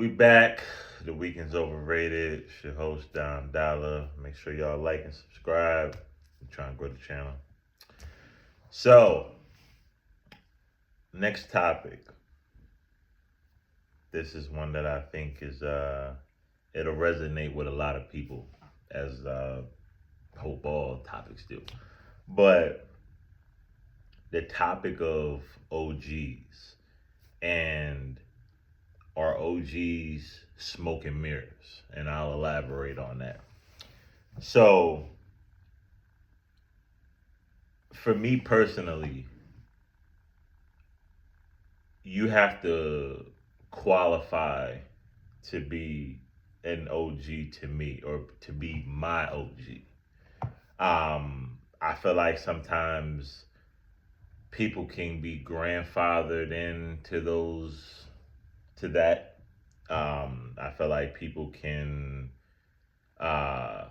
We back. The weekend's overrated. It's your host Don Dollar. Make sure y'all like and subscribe. I'm trying to grow the channel. So, next topic. This is one that I think is it'll resonate with a lot of people, as hope all topics do. But the topic of OGs and are OGs smoke and mirrors, and I'll elaborate on that. So, for me personally, you have to qualify to be an OG to me or to be my OG. I feel like sometimes people can be grandfathered into those to that. I feel like people can uh,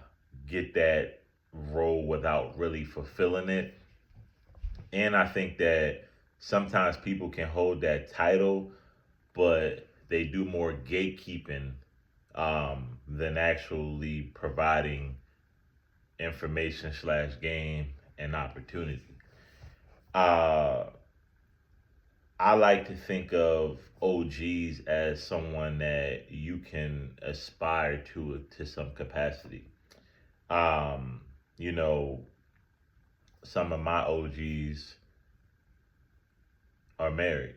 get that role without really fulfilling it. And I think that sometimes people can hold that title, but they do more gatekeeping than actually providing information slash game and opportunity. Uh, I like to think of OGs as someone that you can aspire to some capacity. Um, you know, some of my OGs are married.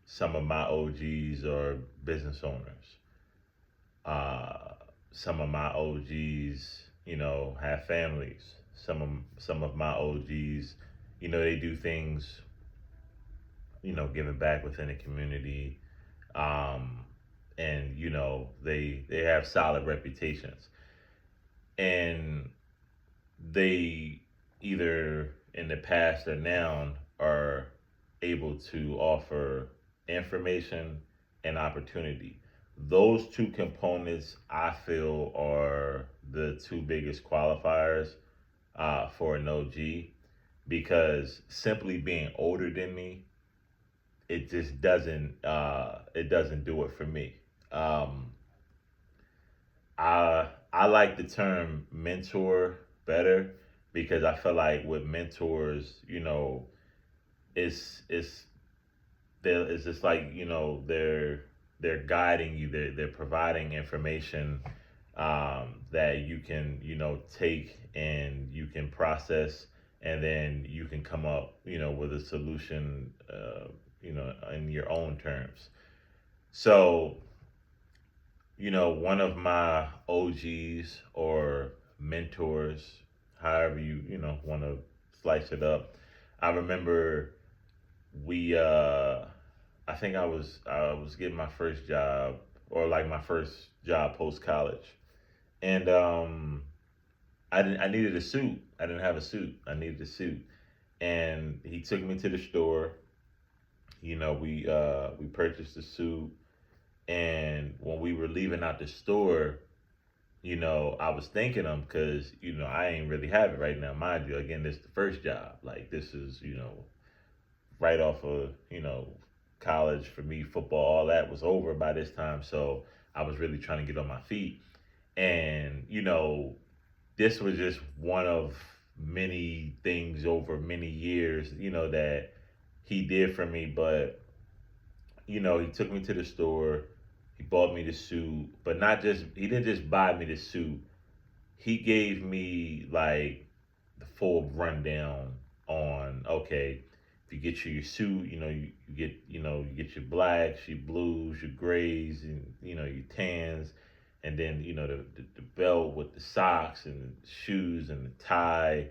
Some of my OGs are business owners. Uh, some of my OGs, have families. Some of my OGs, they do things, giving back within the community, um, and they have solid reputations, and they either in the past or now are able to offer information and opportunity. Those two components I feel are the two biggest qualifiers for an OG, because simply being older than me, it just doesn't do it for me. Um, I like the term mentor better, because I feel like with mentors, it's it's just like they're guiding you, they're providing information that you can take and you can process, and then you can come up with a solution in your own terms. So one of my OGs or mentors, however you want to slice it up. I remember we I think I was getting my first job, or like my first job post college. And I needed a suit. I didn't have a suit. I needed a suit. And he took me to the store. We purchased a suit, and when we were leaving out the store, I was thanking him because I ain't really have it right now, mind you. Again, this is the first job. Like, this is right off of college for me. Football, all that was over by this time, so I was really trying to get on my feet. And this was just one of many things over many years, that he did for me. But he took me to the store. He bought me the suit, but not just he didn't just buy me the suit. He gave me like the full rundown on, okay, if you get your suit, you get your blacks, your blues, your grays, and your tans, and then the belt with the socks and the shoes and the tie,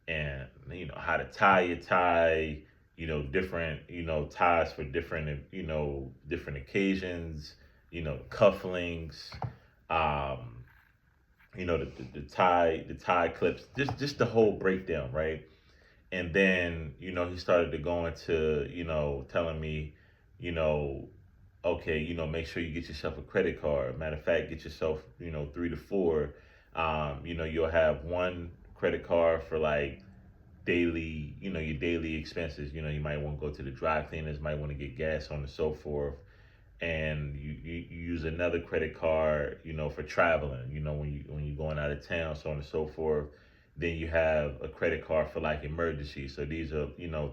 and how to tie your tie, different ties for different different occasions, cufflinks, um, the tie clips, just the whole breakdown, right? And then he started to go into telling me, you know okay, make sure you get yourself a credit card. Matter of fact, get yourself 3 to 4. You'll have one credit card for like daily, your daily expenses. You might want to go to the dry cleaners, might want to get gas, on and so forth. and you use another credit card, for traveling, when you're going out of town, so on and so forth. Then you have a credit card for like emergencies. So these are,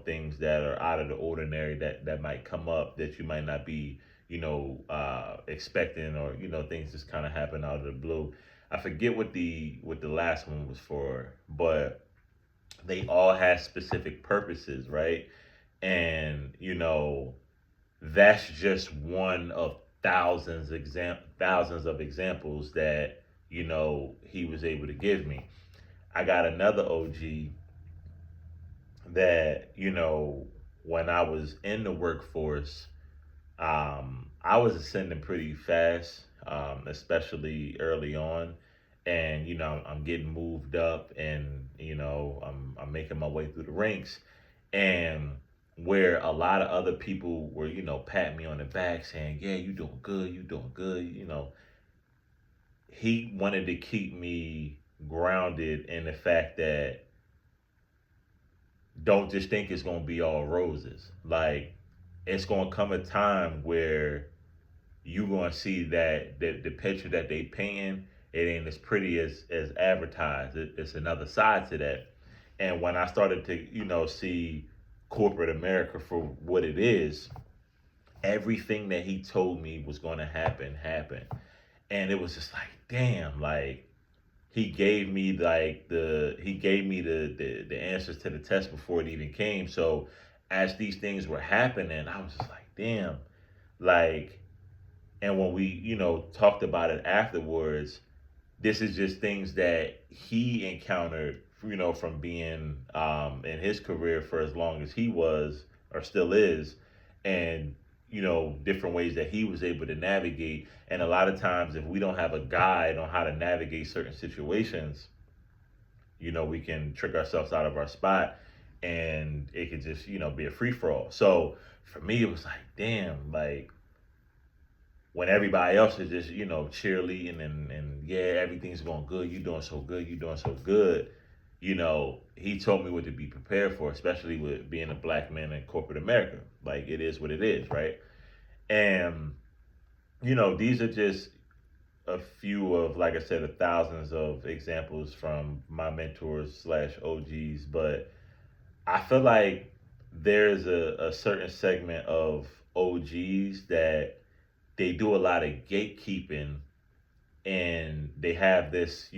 things that are out of the ordinary that might come up that you might not be, expecting, or, things just kind of happen out of the blue. I forget what the last one was for, but they all have specific purposes, right? And that's just one of thousands of examples that he was able to give me. I got another OG that when I was in the workforce, I was ascending pretty fast, especially early on, and I'm getting moved up, and I'm making my way through the ranks, and where a lot of other people were patting me on the back saying, "Yeah, you doing good, you doing good," he wanted to keep me grounded in the fact that don't just think it's gonna be all roses. Like, it's gonna come a time where you gonna see that the picture that they painting, it ain't as pretty as advertised. It's another side to that. And when I started to see corporate America for what it is, everything that he told me was going to happen happened, and it was just like, damn, like he gave me the answers to the test before it even came. So as these things were happening, I was just like, damn, like. And when we talked about it afterwards, this is just things that he encountered, from being in his career for as long as he was or still is, and different ways that he was able to navigate. And a lot of times, if we don't have a guide on how to navigate certain situations, we can trick ourselves out of our spot, and it could just be a free for all. So for me, it was like, damn, like when everybody else is just cheerleading, and yeah, everything's going good, you doing so good, you doing so good, he told me what to be prepared for, especially with being a black man in corporate America. Like, it is what it is, right? And these are just a few of, like I said, the thousands of examples from my mentors slash OGs. But I feel like there's a certain segment of OGs that they do a lot of gatekeeping, and they have this,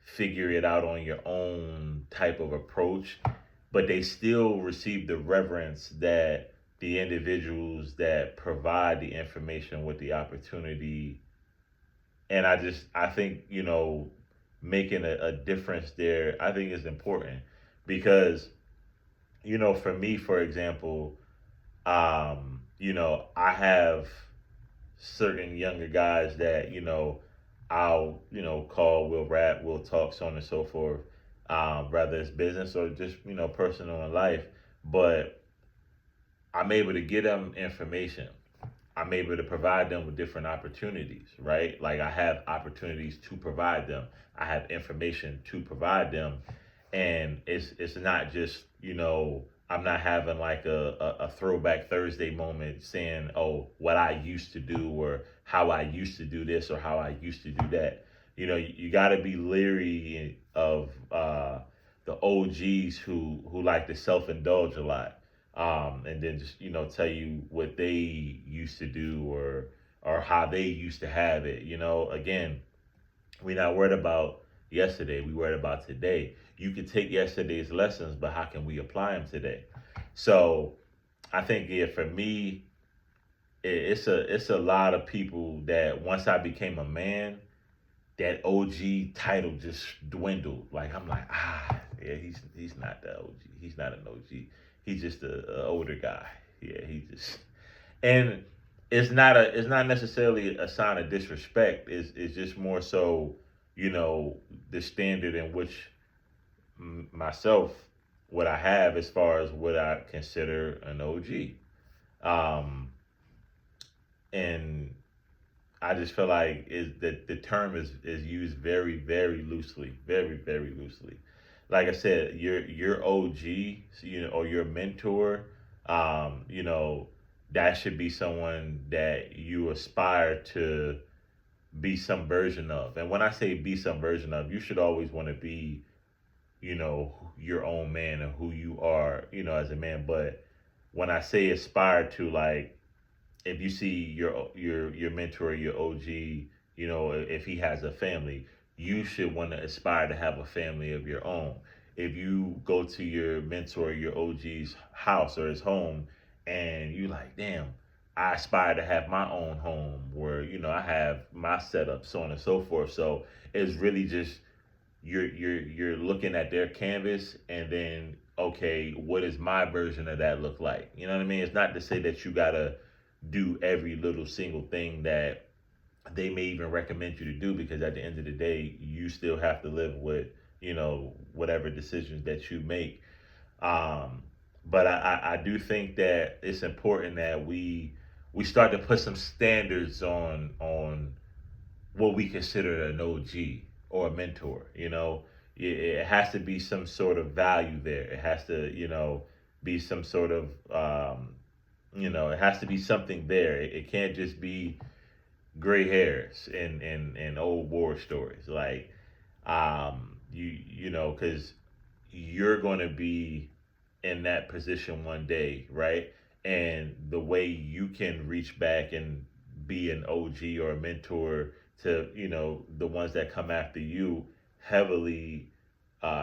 figure it out on your own type of approach, but they still receive the reverence that the individuals that provide the information with the opportunity. And I think, making a difference there, I think is important, because, for me, for example, I have certain younger guys that I'll call, we'll rap, we'll talk, so on and so forth. Whether it's business or just personal in life, but I'm able to get them information. I'm able to provide them with different opportunities, right? Like, I have opportunities to provide them. I have information to provide them, and it's not just I'm not having like a throwback Thursday moment saying, oh, what I used to do, or how I used to do this, or how I used to do that. You got to be leery of the OGs who like to self indulge a lot, and then just tell you what they used to do, or how they used to have it. Again, we're not worried about yesterday. We worried about today. You can take yesterday's lessons, but how can we apply them today? So I think, yeah, for me, it's a lot of people that once I became a man, that OG title just dwindled. Like, I'm like, yeah, he's not the OG. He's not an OG. He's just a older guy. Yeah, he just, and it's not necessarily a sign of disrespect. It's just more so, the standard in which myself, what I have as far as what I consider an OG. Um, and I just feel like is that the term is used very, very loosely, very, very loosely. Like I said, your OG, or your mentor, um, you know, that should be someone that you aspire to be some version of. And when I say be some version of, you should always want to be, your own man and who you are, as a man. But when I say aspire to, like, if you see your mentor, your OG, if he has a family, you should want to aspire to have a family of your own. If you go to your mentor, your OG's house or his home, and you like, damn, I aspire to have my own home where I have my setup, so on and so forth. So it's really just you're looking at their canvas, and then, okay, what does my version of that look like? You know what I mean? It's not to say that you gotta do every little single thing that they may even recommend you to do, because at the end of the day, you still have to live with whatever decisions that you make. um but I do think that it's important that we start to put some standards on what we consider an OG or a mentor. It has to be some sort of value there. It has to, be some sort of, it has to be something there. It can't just be gray hairs and old war stories. Like, because you're going to be in that position one day, right? And the way you can reach back and be an OG or a mentor to the ones that come after you heavily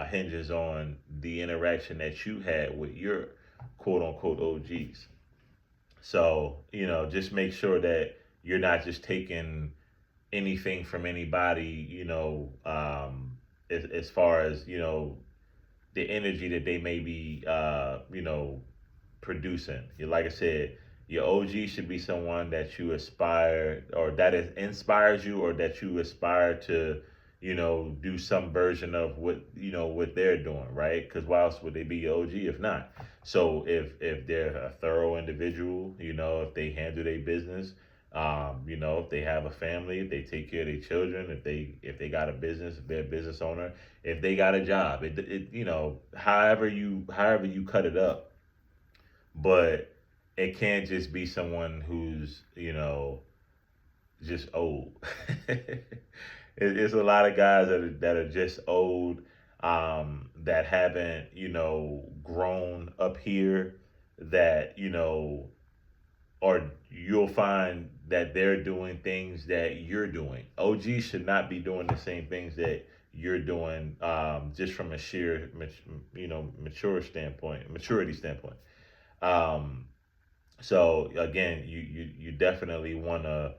hinges on the interaction that you had with your quote unquote OGs. So just make sure that you're not just taking anything from anybody, as far as the energy that they may be producing. Like I said, your OG should be someone that you aspire, or that inspires you, or that you aspire to, do some version of what they're doing, right? Because why else would they be your OG if not? So if they're a thorough individual, if they handle their business, if they have a family, if they take care of their children, if they got a business, if they're a business owner, if they got a job, however you cut it up. But it can't just be someone who's just old. It's a lot of guys that are just old, that haven't grown up here, that or you'll find that they're doing things that you're doing. OGs should not be doing the same things that you're doing, just from a sheer maturity standpoint. um so again, you definitely want to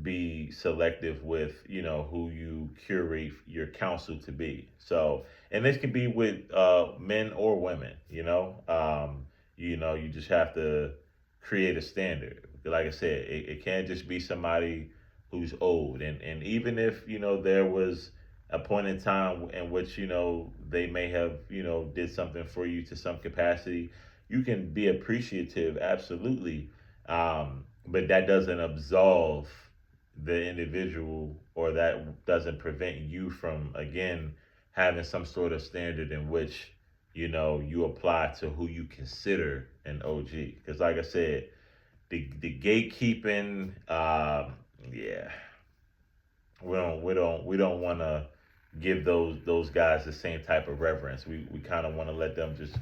be selective with who you curate your counsel to be. So, and this can be with men or women. You just have to create a standard. Like I said, it can't just be somebody who's old. And even if there was a point in time in which they may have did something for you to some capacity, you can be appreciative, absolutely. But that doesn't absolve the individual, or that doesn't prevent you from, again, having some sort of standard in which you apply to who you consider an OG. Because like I said, the gatekeeping, yeah, we don't want to give those guys the same type of reverence. We kind of want to let them just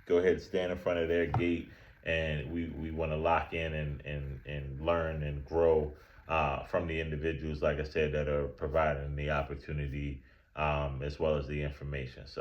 go ahead and stand in front of their gate, and we want to lock in and learn and grow from the individuals, like I said, that are providing the opportunity, as well as the information. So